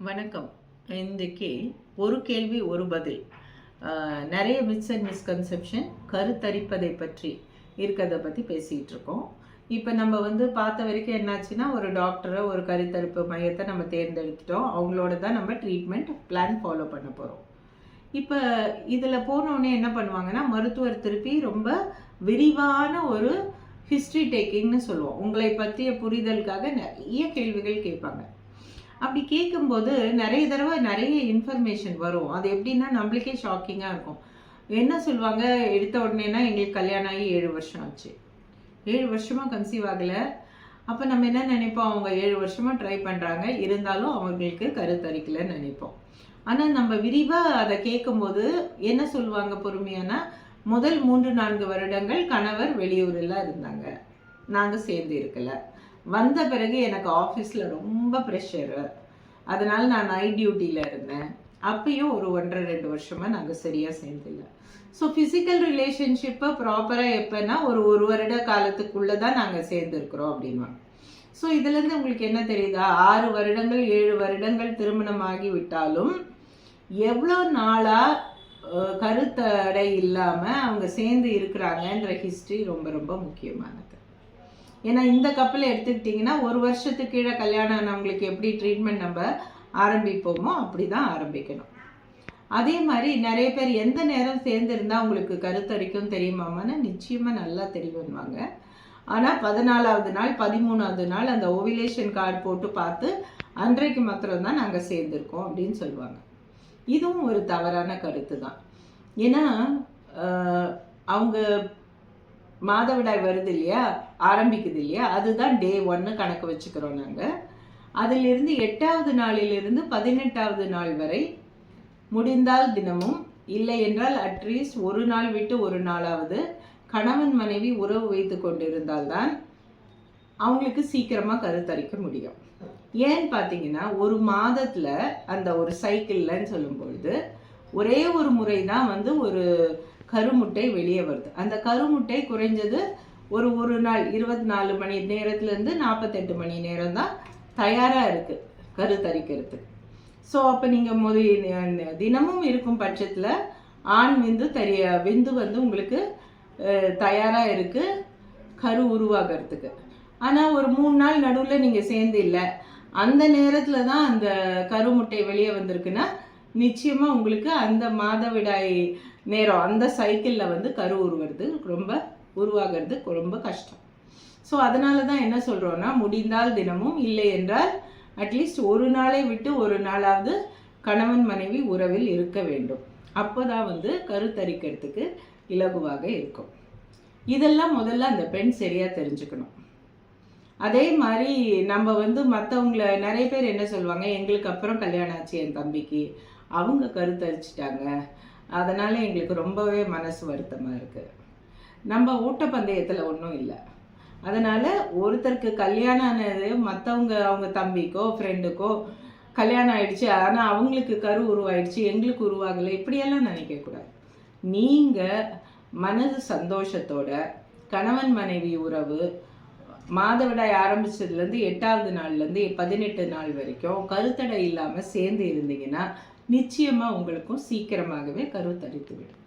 வணக்கம். இன்றைக்கு ஒரு கேள்வி ஒரு பதில். நிறைய மித்ஸ் அண்ட் மிஸ்கன்செப்ஷன் கருத்தரிப்பதை பற்றி இருக்கிறத பற்றி பேசிகிட்டு இருக்கோம். இப்போ நம்ம பார்த்த வரைக்கும் என்னாச்சுன்னா, ஒரு டாக்டரை ஒரு கருத்தரிப்பு மையத்தை நம்ம தேர்ந்தெடுத்துட்டோம். அவங்களோட தான் நம்ம ட்ரீட்மெண்ட் பிளான் ஃபாலோ பண்ண போகிறோம். இப்போ இதில் போனோடனே என்ன பண்ணுவாங்கன்னா, மருத்துவர் திருப்பி ரொம்ப விரிவான ஒரு ஹிஸ்ட்ரி டேக்கிங்னு சொல்லுவோம். உங்களை பற்றிய புரிதலுக்காக நிறைய கேள்விகள் கேட்பாங்க. அப்படி கேட்கும்போது நிறைய தடவை நிறைய இன்ஃபர்மேஷன் வரும். அது எப்படின்னா நம்மளுக்கே ஷாக்கிங்காக இருக்கும். என்ன சொல்லுவாங்க, எடுத்த உடனேனா எங்களுக்கு கல்யாணம் ஆகி 7 வருஷம் ஆச்சு, 7 வருஷமாக கன்சீவ் ஆகலை. அப்போ நம்ம என்ன நினைப்போம், அவங்க 7 வருஷமாக ட்ரை பண்ணுறாங்க, இருந்தாலும் அவங்களுக்கு கருத்தரிக்கலைன்னு நினைப்போம். ஆனால் நம்ம விரிவாக அதை கேட்கும்போது என்ன சொல்லுவாங்க பொறுமையானா, முதல் 3-4 வருடங்கள் கணவர் வெளியூரில் இருந்தாங்க, நாங்கள் சேர்ந்து இருக்கலை. வந்த பிறகு எனக்கு ஆஃபீஸில் ரொம்ப ப்ரெஷரு, அதனால் நான் நைட் டியூட்டியில் இருந்தேன். அப்பயும் ஒரு 1.5-2 வருஷமாக நாங்கள் சரியாக சேர்ந்தில்லை. ஸோ ஃபிசிக்கல் ரிலேஷன்ஷிப்பை ப்ராப்பராக எப்போன்னா ஒரு வருட காலத்துக்குள்ளே தான் நாங்கள் சேர்ந்துருக்குறோம் அப்படின்வாங்க. ஸோ இதுலேருந்து உங்களுக்கு என்ன தெரியுதா, 6 வருடங்கள் 7 வருடங்கள் திருமணமாகி விட்டாலும் எவ்வளோ நாளாக கருத்தடை இல்லாமல் அவங்க சேர்ந்து இருக்கிறாங்கன்ற ஹிஸ்ட்ரி ரொம்ப ரொம்ப முக்கியமானது. ஏன்னா இந்த கப்பலை எடுத்துக்கிட்டிங்கன்னா, 1 வருஷத்துக்கு கீழே கல்யாணம் ஆனவங்களுக்கு எப்படி ட்ரீட்மெண்ட் நம்ம ஆரம்பிப்போமோ அப்படி தான் ஆரம்பிக்கணும். அதே மாதிரி நிறைய பேர் எந்த நேரம் சேர்ந்துருந்தா உங்களுக்கு கருத்தரிக்கும் தெரியுமாமான்னு நிச்சயமாக நல்லா தெரியுவாங்க. ஆனால் 14வது நாள் 13வது நாள் அந்த ஓவிலேஷன் கார்டு போட்டு பார்த்து அன்றைக்கு மாத்திரம்தான் நாங்கள் சேர்ந்துருக்கோம் அப்படின்னு சொல்லுவாங்க. இதுவும் ஒரு தவறான கருத்து தான். ஏன்னா அவங்க மாதவிடாய் வருது இல்லையா, ஆரம்பிக்குது இல்லையா, அதுதான் டே 1 கணக்கு வச்சுக்கிறோம் நாங்கள். அதிலிருந்து 8வது நாளிலிருந்து 18வது நாள் வரை முடிந்தால் தினமும், இல்லை என்றால் அட்லீஸ்ட் ஒரு நாள் விட்டு ஒரு நாளாவது கணவன் மனைவி உறவு வைத்து கொண்டிருந்தால்தான் அவங்களுக்கு சீக்கிரமாக கருத்தரிக்க முடியும். ஏன்னு பார்த்தீங்கன்னா, ஒரு மாதத்தில் அந்த ஒரு சைக்கிள்லன்னு சொல்லும்பொழுது ஒரே ஒரு முறை தான் ஒரு கருமுட்டை வெளியே வருது. அந்த கருமுட்டை குறைஞ்சது ஒரு நாள் 24 மணி நேரத்துலேருந்து 48 மணி நேரம் தான் தயாராக இருக்குது கருத்தரிக்கிறதுக்கு. ஸோ அப்போ நீங்கள் தினமும் இருக்கும் பட்சத்தில் ஆண் விந்து உங்களுக்கு தயாராக இருக்குது கரு உருவாகிறதுக்கு. ஆனால் ஒரு 3 நாள் நடுவில் நீங்கள் சேர்ந்து இல்லை, அந்த நேரத்தில் தான் அந்த கருமுட்டை வெளியே வந்திருக்குன்னா நிச்சயமாக உங்களுக்கு அந்த மாதவிடாய் நேரம் அந்த சைக்கிளில் கரு உருவாகிறது ரொம்ப கஷ்டம். ஸோ அதனால தான் என்ன சொல்கிறோன்னா, முடிந்தால் தினமும், இல்லை என்றால் அட்லீஸ்ட் ஒரு நாளை விட்டு ஒரு நாளாவது கணவன் மனைவி உறவில் இருக்க வேண்டும். அப்போ தான் கருத்தரிக்கிறதுக்கு இலகுவாக இருக்கும். இதெல்லாம் முதல்ல அந்த பெண் சரியாக தெரிஞ்சுக்கணும். அதே மாதிரி நம்ம மற்றவங்கள நிறைய பேர் என்ன சொல்லுவாங்க, எங்களுக்கு அப்புறம் கல்யாணம் ஆச்சு என் தம்பிக்கு, அவங்க கருத்தரிச்சிட்டாங்க, அதனால் எங்களுக்கு ரொம்பவே மனசு வருத்தமாக இருக்குது. நம்ம ஓட்டப்பந்தயத்தில் ஒன்றும் இல்லை. அதனால் ஒருத்தருக்கு கல்யாணம் ஆனது மற்றவங்க அவங்க தம்பிக்கோ ஃப்ரெண்டுக்கோ கல்யாணம் ஆயிடுச்சு, ஆனால் அவங்களுக்கு கரு உருவாயிடுச்சு எங்களுக்கு உருவாகலை, இப்படியெல்லாம் நினைக்கக்கூடாது. நீங்கள் மனது சந்தோஷத்தோட கணவன் மனைவி உறவு மாதவிடாய் ஆரம்பிச்சதுலேருந்து 8வது நாள்லேருந்து 18 நாள் வரைக்கும் கருத்தடை இல்லாமல் சேர்ந்து இருந்தீங்கன்னா நிச்சயமாக உங்களுக்கும் சீக்கிரமாகவே கருத்தரித்து விடும்.